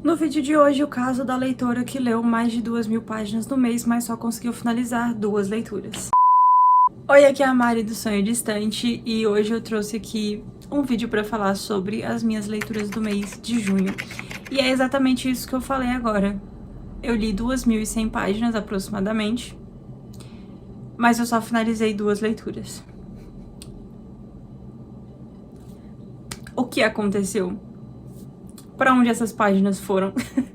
No vídeo de hoje, o caso da leitora que leu mais de 2.000 páginas no mês, mas só conseguiu finalizar 2 leituras. Oi, aqui é a Mari do Sonho Distante e hoje eu trouxe aqui um vídeo para falar sobre as minhas leituras do mês de junho. E é exatamente isso que eu falei agora. Eu li 2.100 páginas aproximadamente, mas eu só finalizei 2 leituras. O que aconteceu? Para onde essas páginas foram?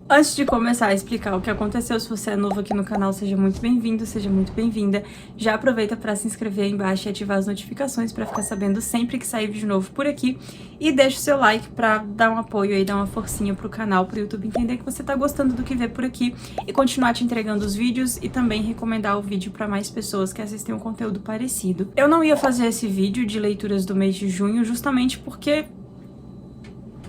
Antes de começar a explicar o que aconteceu, se você é novo aqui no canal, seja muito bem-vindo, seja muito bem-vinda. Já aproveita para se inscrever aí embaixo e ativar as notificações para ficar sabendo sempre que sair vídeo novo por aqui. E deixa o seu like para dar um apoio aí, dar uma forcinha pro canal, pro YouTube entender que você tá gostando do que vê por aqui e continuar te entregando os vídeos e também recomendar o vídeo para mais pessoas que assistem um conteúdo parecido. Eu não ia fazer esse vídeo de leituras do mês de junho justamente porque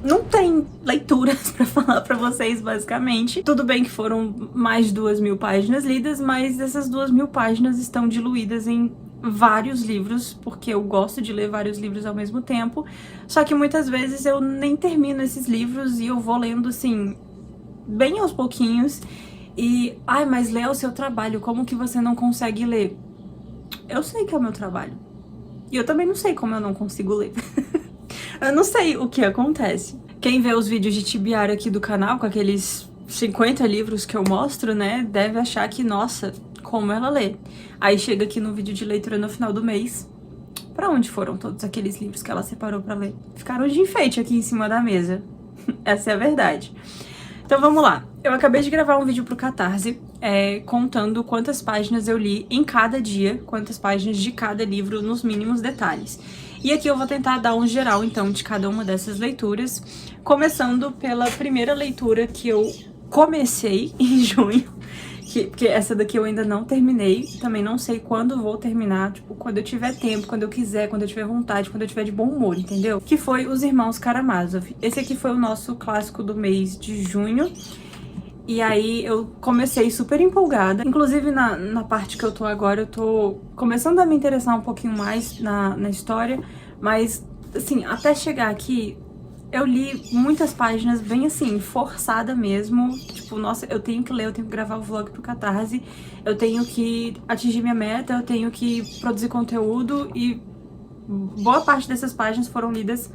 não tem leituras pra falar pra vocês, basicamente. Tudo bem que foram mais de 2.000 páginas lidas, mas essas 2.000 páginas estão diluídas em vários livros, porque eu gosto de ler vários livros ao mesmo tempo. Só que muitas vezes eu nem termino esses livros e eu vou lendo, assim, bem aos pouquinhos. E, ai, mas lê o seu trabalho, como que você não consegue ler? Eu sei que é o meu trabalho. E eu também não sei como eu não consigo ler. Eu não sei o que acontece. Quem vê os vídeos de Tibiara aqui do canal, com aqueles 50 livros que eu mostro, né, deve achar que, nossa, como ela lê. Aí chega aqui no vídeo de leitura no final do mês. Pra onde foram todos aqueles livros que ela separou pra ler? Ficaram de enfeite aqui em cima da mesa. Essa é a verdade. Então vamos lá. Eu acabei de gravar um vídeo pro Catarse, contando quantas páginas eu li em cada dia, quantas páginas de cada livro nos mínimos detalhes. E aqui eu vou tentar dar um geral, então, de cada uma dessas leituras, começando pela primeira leitura que eu comecei em junho, porque essa daqui eu ainda não terminei, também não sei quando vou terminar, tipo, quando eu tiver tempo, quando eu quiser, quando eu tiver vontade, quando eu tiver de bom humor, entendeu? Que foi Os Irmãos Karamazov. Esse aqui foi o nosso clássico do mês de junho. E aí eu comecei super empolgada. Inclusive na parte que eu tô agora, eu tô começando a me interessar um pouquinho mais na história. Mas, assim, até chegar aqui, eu li muitas páginas bem assim, forçada mesmo. Tipo, nossa, eu tenho que ler, eu tenho que gravar o vlog pro Catarse, eu tenho que atingir minha meta, eu tenho que produzir conteúdo. E boa parte dessas páginas foram lidas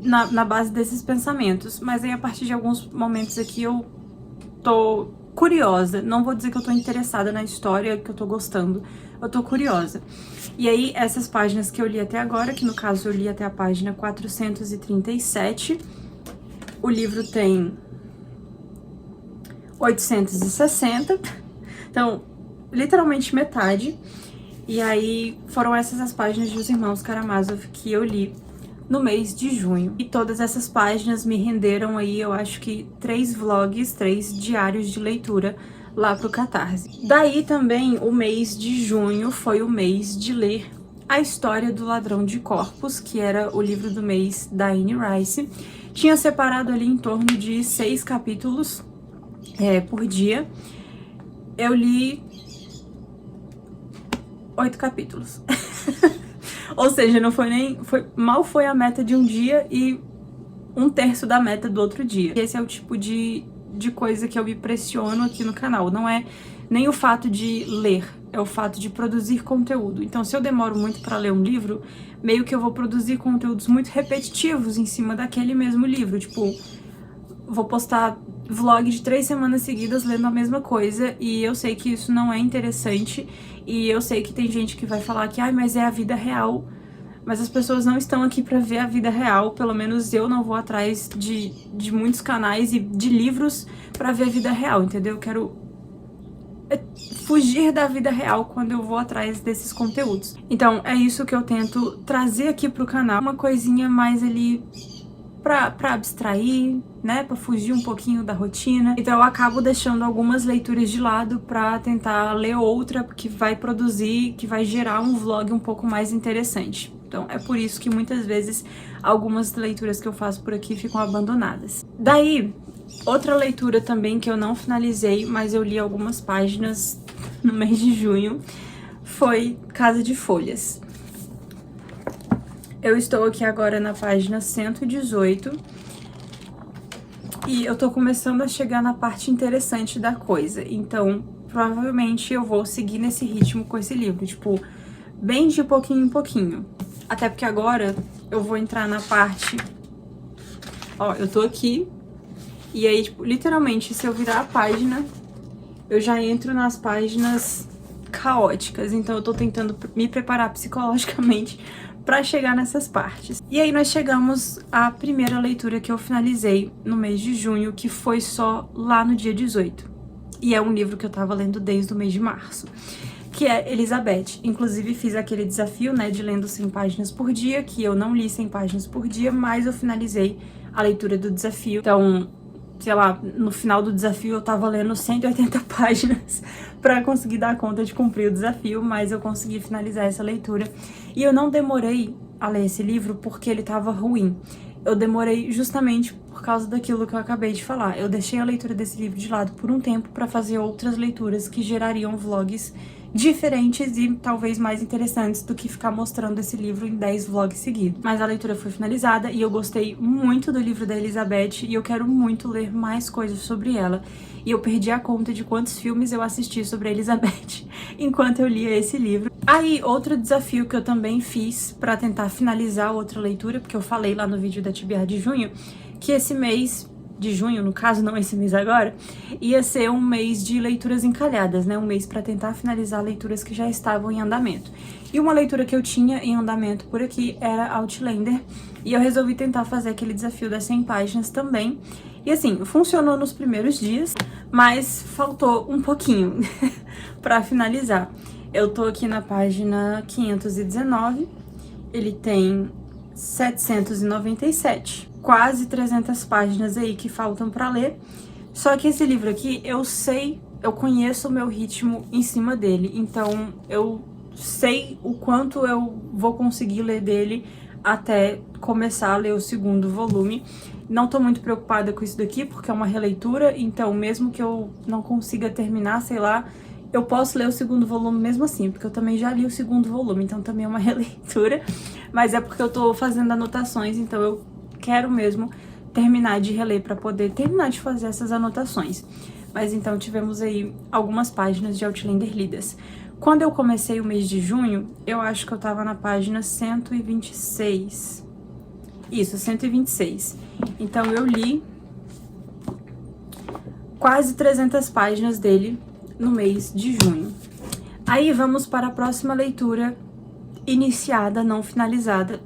na base desses pensamentos. Mas aí a partir de alguns momentos aqui eu tô curiosa, não vou dizer que eu tô interessada na história, que eu tô gostando, eu tô curiosa. E aí, essas páginas que eu li até agora, que no caso eu li até a página 437, o livro tem 860, então, literalmente metade. E aí, foram essas as páginas de Os Irmãos Karamazov que eu li no mês de junho. E todas essas páginas me renderam aí, eu acho que 3 vlogs, 3 diários de leitura lá pro Catarse. Daí também o mês de junho foi o mês de ler A História do Ladrão de Corpos, que era o livro do mês da Anne Rice. Tinha separado ali em torno de 6 capítulos por dia. Eu li 8 capítulos. Ou seja, não foi nem... mal foi a meta de um dia e 1/3 da meta do outro dia. Esse é o tipo de coisa que eu me pressiono aqui no canal. Não é nem o fato de ler, é o fato de produzir conteúdo. Então, se eu demoro muito pra ler um livro, meio que eu vou produzir conteúdos muito repetitivos em cima daquele mesmo livro. Tipo, vou postar vlog de 3 semanas seguidas lendo a mesma coisa, e eu sei que isso não é interessante, e eu sei que tem gente que vai falar que, ai, mas é a vida real, mas as pessoas não estão aqui pra ver a vida real, pelo menos eu não vou atrás de muitos canais e de livros pra ver a vida real, entendeu? Eu quero fugir da vida real quando eu vou atrás desses conteúdos. Então, é isso que eu tento trazer aqui pro canal, uma coisinha mais ali pra abstrair, né, pra fugir um pouquinho da rotina. Então eu acabo deixando algumas leituras de lado pra tentar ler outra que vai produzir, que vai gerar um vlog um pouco mais interessante. Então é por isso que muitas vezes algumas leituras que eu faço por aqui ficam abandonadas. Daí, outra leitura também que eu não finalizei, mas eu li algumas páginas no mês de junho, foi Casa de Folhas. Eu estou aqui agora na página 118. E eu tô começando a chegar na parte interessante da coisa, então provavelmente eu vou seguir nesse ritmo com esse livro, tipo, bem de pouquinho em pouquinho. Até porque agora eu vou entrar na parte... Ó, eu tô aqui, e aí, tipo, literalmente, se eu virar a página, eu já entro nas páginas caóticas. Então eu tô tentando me preparar psicologicamente pra chegar nessas partes. E aí nós chegamos à primeira leitura que eu finalizei no mês de junho, que foi só lá no dia 18. E é um livro que eu tava lendo desde o mês de março, que é Elizabeth. Inclusive fiz aquele desafio, né, de lendo 100 páginas por dia, que eu não li 100 páginas por dia, mas eu finalizei a leitura do desafio. Então, sei lá, no final do desafio eu tava lendo 180 páginas pra conseguir dar conta de cumprir o desafio, mas eu consegui finalizar essa leitura. E eu não demorei a ler esse livro porque ele tava ruim. Eu demorei justamente por causa daquilo que eu acabei de falar. Eu deixei a leitura desse livro de lado por um tempo pra fazer outras leituras que gerariam vlogs diferentes e talvez mais interessantes do que ficar mostrando esse livro em 10 vlogs seguidos. Mas a leitura foi finalizada e eu gostei muito do livro da Elizabeth e eu quero muito ler mais coisas sobre ela. E eu perdi a conta de quantos filmes eu assisti sobre a Elizabeth enquanto eu lia esse livro. Aí, outro desafio que eu também fiz pra tentar finalizar outra leitura, porque eu falei lá no vídeo da TBR de junho, que esse mês de junho, no caso, não esse mês agora, ia ser um mês de leituras encalhadas, né? Um mês para tentar finalizar leituras que já estavam em andamento. E uma leitura que eu tinha em andamento por aqui era Outlander, e eu resolvi tentar fazer aquele desafio das 100 páginas também. E assim, funcionou nos primeiros dias, mas faltou um pouquinho para finalizar. Eu tô aqui na página 519, ele tem 797, quase 300 páginas aí que faltam pra ler. Só que esse livro aqui, eu conheço o meu ritmo em cima dele, então eu sei o quanto eu vou conseguir ler dele até começar a ler o segundo volume. Não tô muito preocupada com isso daqui, porque é uma releitura, então mesmo que eu não consiga terminar, sei lá, eu posso ler o segundo volume mesmo assim, porque eu também já li o segundo volume, então também é uma releitura, mas é porque eu tô fazendo anotações, então eu quero mesmo terminar de reler para poder terminar de fazer essas anotações. Mas então tivemos aí algumas páginas de Outlander lidas. Quando eu comecei o mês de junho, eu acho que eu tava na página 126. Isso, 126. Então eu li quase 300 páginas dele no mês de junho. Aí vamos para a próxima leitura iniciada, não finalizada,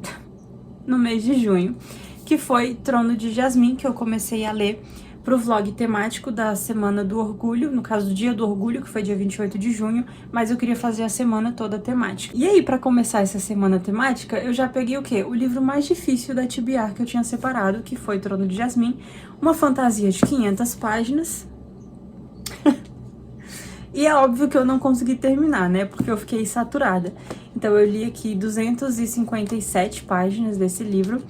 no mês de junho, que foi Trono de Jasmim, que eu comecei a ler pro vlog temático da Semana do Orgulho, no caso do Dia do Orgulho, que foi dia 28 de junho, mas eu queria fazer a semana toda temática. E aí, pra começar essa semana temática, eu já peguei o quê? O livro mais difícil da TBR que eu tinha separado, que foi Trono de Jasmim, uma fantasia de 500 páginas. E é óbvio que eu não consegui terminar, né, porque eu fiquei saturada. Então eu li aqui 257 páginas desse livro.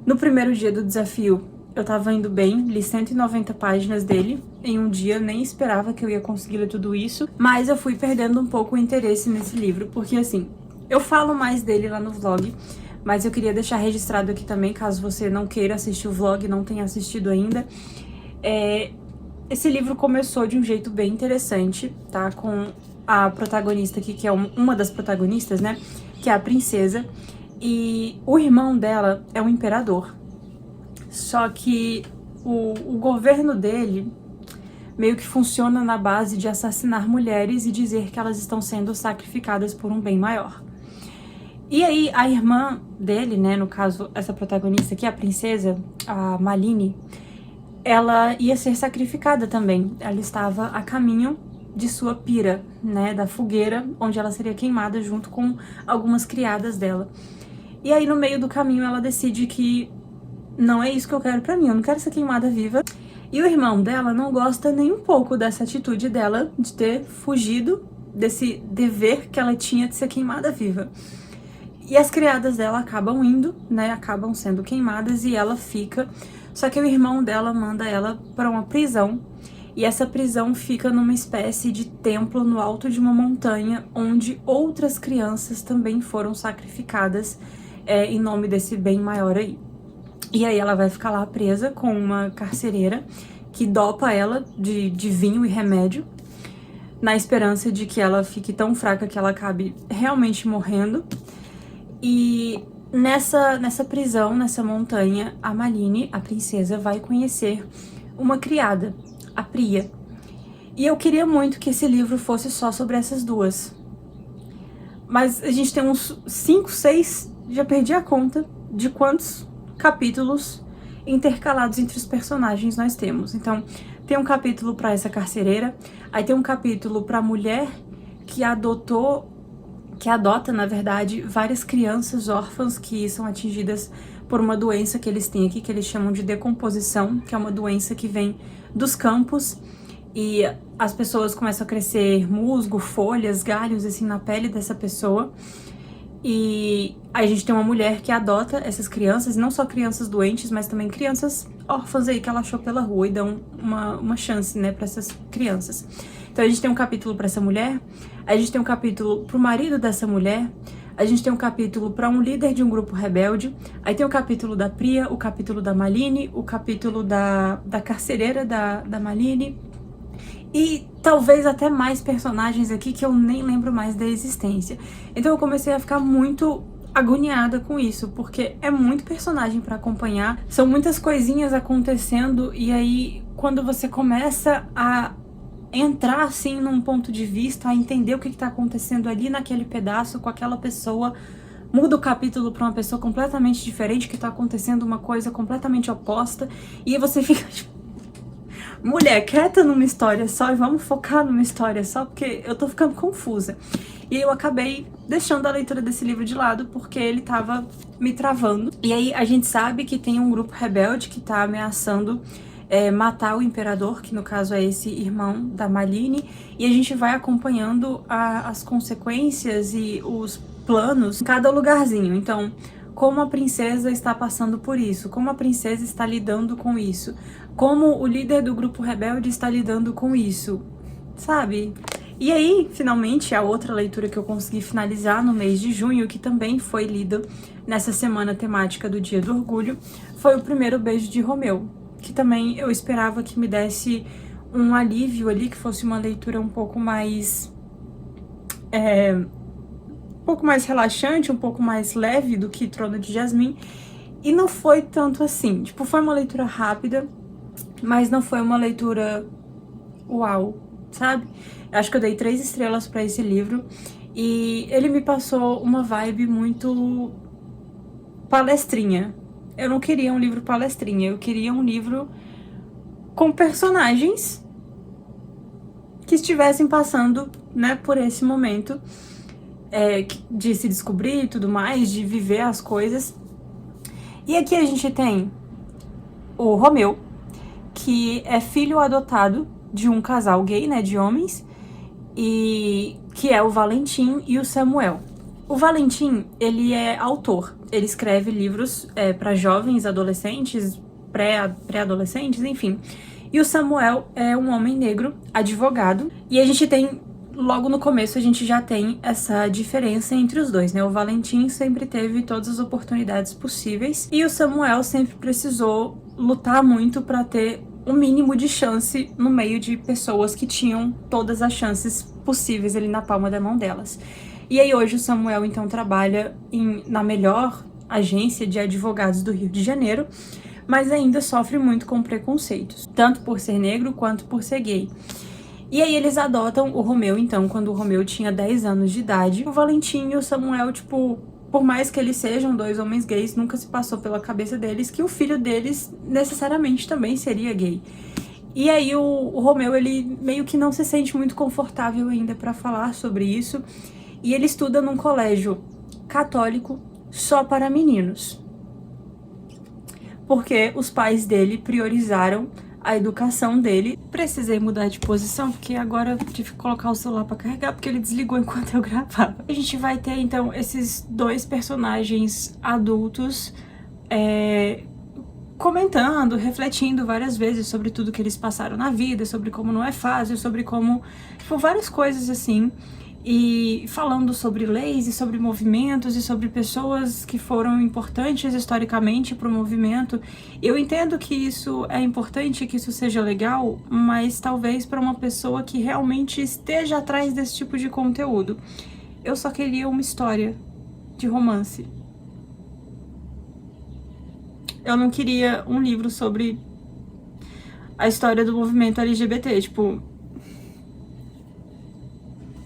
No primeiro dia do desafio, eu tava indo bem, li 190 páginas dele em um dia, nem esperava que eu ia conseguir ler tudo isso, mas eu fui perdendo um pouco o interesse nesse livro, porque assim, eu falo mais dele lá no vlog, mas eu queria deixar registrado aqui também, caso você não queira assistir o vlog, não tenha assistido ainda. Esse livro começou de um jeito bem interessante, tá? Com a protagonista aqui, que é uma das protagonistas, né? Que é a princesa. E o irmão dela é um imperador. Só que o governo dele meio que funciona na base de assassinar mulheres e dizer que elas estão sendo sacrificadas por um bem maior. E aí a irmã dele, né? No caso, essa protagonista aqui, a princesa, a Malini, ela ia ser sacrificada também. Ela estava a caminho de sua pira, né, da fogueira, onde ela seria queimada junto com algumas criadas dela. E aí, no meio do caminho, ela decide que não é isso que eu quero pra mim, eu não quero ser queimada viva. E o irmão dela não gosta nem um pouco dessa atitude dela de ter fugido desse dever que ela tinha de ser queimada viva. E as criadas dela acabam indo, né, acabam sendo queimadas e ela fica. Só que o irmão dela manda ela para uma prisão, e essa prisão fica numa espécie de templo no alto de uma montanha, onde outras crianças também foram sacrificadas em nome desse bem maior aí. E aí ela vai ficar lá presa com uma carcereira que dopa ela de vinho e remédio, na esperança de que ela fique tão fraca que ela acabe realmente morrendo. E nessa prisão, nessa montanha, a Malini, a princesa, vai conhecer uma criada, a Priya. E eu queria muito que esse livro fosse só sobre essas duas. Mas a gente tem uns 5, 6, já perdi a conta de quantos capítulos intercalados entre os personagens nós temos. Então, tem um capítulo para essa carcereira, aí tem um capítulo para a mulher que adota, na verdade, várias crianças órfãs que são atingidas por uma doença que eles têm aqui, que eles chamam de decomposição, que é uma doença que vem dos campos, e as pessoas começam a crescer musgo, folhas, galhos, assim, na pele dessa pessoa. E aí a gente tem uma mulher que adota essas crianças, não só crianças doentes, mas também crianças órfãs aí que ela achou pela rua, e dão uma chance, né, pra essas crianças. Então a gente tem um capítulo pra essa mulher, a gente tem um capítulo pro marido dessa mulher, a gente tem um capítulo para um líder de um grupo rebelde, aí tem o capítulo da Priya, o capítulo da Malini, o capítulo da carcereira da Malini, e talvez até mais personagens aqui que eu nem lembro mais da existência. Então eu comecei a ficar muito agoniada com isso, porque é muito personagem pra acompanhar, são muitas coisinhas acontecendo, e aí quando você começa a entrar assim num ponto de vista, a entender o que tá acontecendo ali naquele pedaço com aquela pessoa, muda o capítulo pra uma pessoa completamente diferente, que tá acontecendo uma coisa completamente oposta, e aí você fica tipo, mulher, quieta numa história só e vamos focar numa história só, porque eu tô ficando confusa. E aí eu acabei deixando a leitura desse livro de lado, porque ele tava me travando. E aí a gente sabe que tem um grupo rebelde que tá ameaçando matar o imperador, que no caso é esse irmão da Malini, e a gente vai acompanhando as consequências e os planos em cada lugarzinho. Então, como a princesa está passando por isso, como a princesa está lidando com isso, como o líder do grupo rebelde está lidando com isso, sabe? E aí, finalmente, a outra leitura que eu consegui finalizar no mês de junho, que também foi lida nessa semana temática do Dia do Orgulho, foi O Primeiro Beijo de Romeu, que também eu esperava que me desse um alívio ali, que fosse uma leitura um pouco mais relaxante, um pouco mais leve do que Trono de Jasmim, e não foi tanto assim. Tipo, foi uma leitura rápida, mas não foi uma leitura uau, sabe? Acho que eu dei 3 estrelas pra esse livro, e ele me passou uma vibe muito palestrinha. Eu não queria um livro palestrinha, eu queria um livro com personagens que estivessem passando, né, por esse momento de se descobrir e tudo mais, de viver as coisas. E aqui a gente tem o Romeu, que é filho adotado de um casal gay, né, de homens, e que é o Valentim e o Samuel. O Valentim, ele é autor, ele escreve livros para jovens, adolescentes, pré-adolescentes, enfim. E o Samuel é um homem negro, advogado, e a gente tem, logo no começo, a gente já tem essa diferença entre os dois, né? O Valentim sempre teve todas as oportunidades possíveis, e o Samuel sempre precisou lutar muito para ter o mínimo de chance no meio de pessoas que tinham todas as chances possíveis ali na palma da mão delas. E aí hoje o Samuel então trabalha na melhor agência de advogados do Rio de Janeiro, mas ainda sofre muito com preconceitos, tanto por ser negro quanto por ser gay. E aí eles adotam o Romeu, então, quando o Romeu tinha 10 anos de idade. O Valentim e o Samuel, tipo, por mais que eles sejam 2 homens gays, nunca se passou pela cabeça deles que o filho deles necessariamente também seria gay. E aí o Romeu, ele meio que não se sente muito confortável ainda pra falar sobre isso, e ele estuda num colégio católico só para meninos, porque os pais dele priorizaram a educação dele. Precisei mudar de posição, porque agora eu tive que colocar o celular pra carregar, porque ele desligou enquanto eu gravava. A gente vai ter, então, esses 2 personagens adultos comentando, refletindo várias vezes sobre tudo que eles passaram na vida, sobre como não é fácil, sobre como, tipo, várias coisas assim. e falando sobre leis e sobre movimentos e sobre pessoas que foram importantes historicamente para o movimento. Eu entendo que isso é importante, que isso seja legal, mas talvez para uma pessoa que realmente esteja atrás desse tipo de conteúdo. Eu só queria uma história de romance. Eu não queria um livro sobre a história do movimento LGBT, tipo...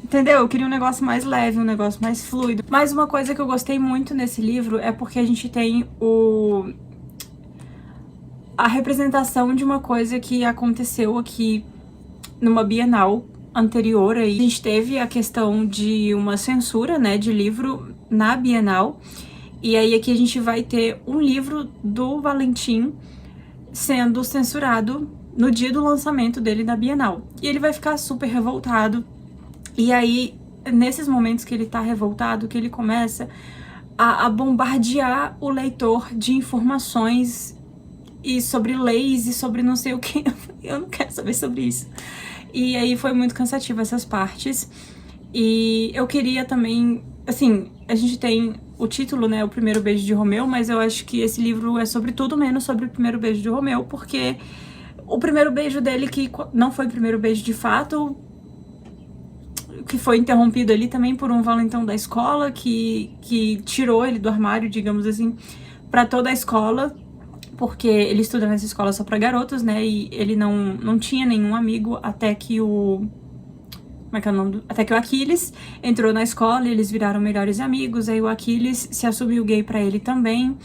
Entendeu? Eu queria um negócio mais leve, um negócio mais fluido. Mas uma coisa que eu gostei muito nesse livro é porque a gente tem a representação de uma coisa que aconteceu aqui numa Bienal anterior. Aí a gente teve a questão de uma censura, né, de livro na Bienal. E aí aqui a gente vai ter um livro do Valentim sendo censurado no dia do lançamento dele na Bienal. E ele vai ficar super revoltado. E aí, nesses momentos que ele tá revoltado, que ele começa a bombardear o leitor de informações e sobre leis e sobre não sei o que. Eu não quero saber sobre isso. E aí foi muito cansativo essas partes. E eu queria também, assim, a gente tem o título, né, O Primeiro Beijo de Romeu, mas eu acho que esse livro é sobre tudo menos sobre o primeiro beijo de Romeu, porque o primeiro beijo dele, que não foi o primeiro beijo de fato, que foi interrompido ali também por um valentão da escola que tirou ele do armário, digamos assim, pra toda a escola, porque ele estuda nessa escola só pra garotos, né, e ele não tinha nenhum amigo até que o... Como é que é o nome? Até que o Aquiles entrou na escola e eles viraram melhores amigos, aí o Aquiles se assumiu gay pra ele também,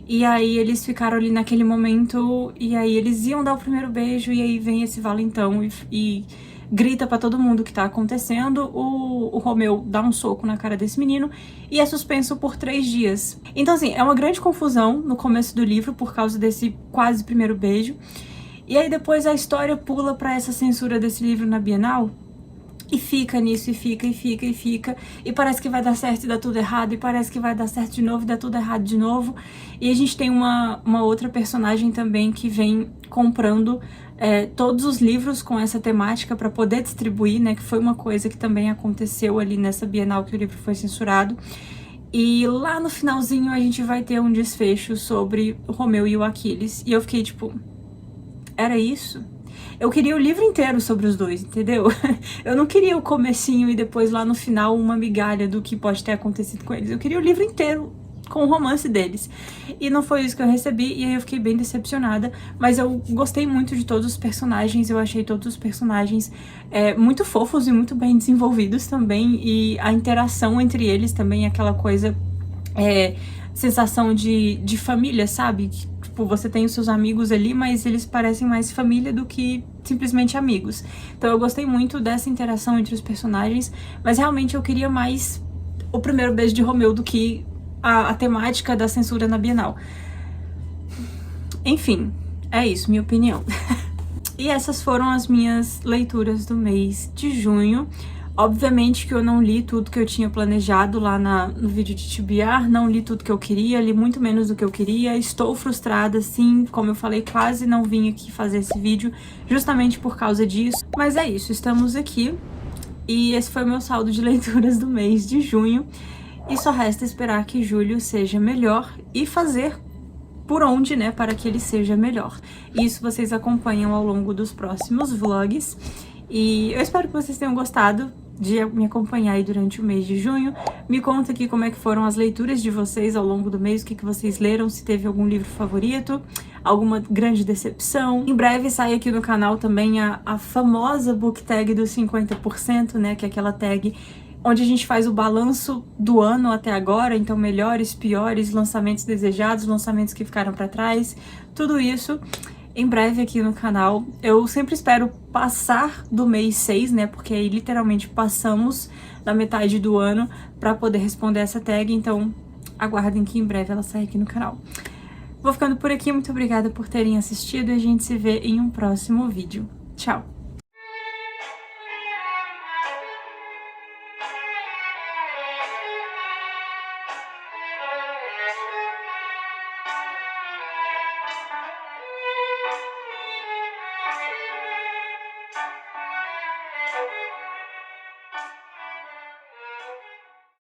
e aí eles ficaram ali naquele momento, e aí eles iam dar o primeiro beijo, e aí vem esse valentão e grita pra todo mundo o que tá acontecendo. O Romeu dá um soco na cara desse menino e é suspenso por 3 dias. Então, assim, é uma grande confusão no começo do livro por causa desse quase primeiro beijo. E aí depois a história pula pra essa censura desse livro na Bienal. E fica nisso, e fica, e parece que vai dar certo e dá tudo errado, e parece que vai dar certo de novo e dá tudo errado de novo. E a gente tem uma outra personagem também que vem comprando todos os livros com essa temática para poder distribuir, né, que foi uma coisa que também aconteceu ali nessa Bienal que o livro foi censurado. E lá no finalzinho a gente vai ter um desfecho sobre o Romeu e o Aquiles, e eu fiquei tipo, era isso? Eu queria o livro inteiro sobre os dois, entendeu? Eu não queria o comecinho e depois lá no final uma migalha do que pode ter acontecido com eles. Eu queria o livro inteiro com o romance deles. E não foi isso que eu recebi, e aí eu fiquei bem decepcionada. Mas eu gostei muito de todos os personagens, eu achei todos os personagens muito fofos e muito bem desenvolvidos também. E a interação entre eles também, aquela coisa... sensação de família, sabe? Tipo, você tem os seus amigos ali, mas eles parecem mais família do que simplesmente amigos. Então eu gostei muito dessa interação entre os personagens, mas realmente eu queria mais o primeiro beijo de Romeu do que a temática da censura na Bienal. Enfim, é isso, minha opinião. E essas foram as minhas leituras do mês de junho. Obviamente que eu não li tudo que eu tinha planejado lá no vídeo de TBR, não li tudo que eu queria, li muito menos do que eu queria, estou frustrada, sim, como eu falei, quase não vim aqui fazer esse vídeo, justamente por causa disso. Mas é isso, estamos aqui, e esse foi o meu saldo de leituras do mês de junho, e só resta esperar que julho seja melhor e fazer por onde, né, para que ele seja melhor. Isso vocês acompanham ao longo dos próximos vlogs, e eu espero que vocês tenham gostado de me acompanhar aí durante o mês de junho. Me conta aqui como é que foram as leituras de vocês ao longo do mês, o que vocês leram, se teve algum livro favorito, alguma grande decepção. Em breve sai aqui no canal também a famosa book tag dos 50%, né, que é aquela tag onde a gente faz o balanço do ano até agora, então melhores, piores, lançamentos desejados, lançamentos que ficaram pra trás, tudo isso em breve aqui no canal. Eu sempre espero passar do mês 6, né, porque aí literalmente passamos da metade do ano pra poder responder essa tag, então aguardem que em breve ela sai aqui no canal. Vou ficando por aqui, muito obrigada por terem assistido e a gente se vê em um próximo vídeo. Tchau!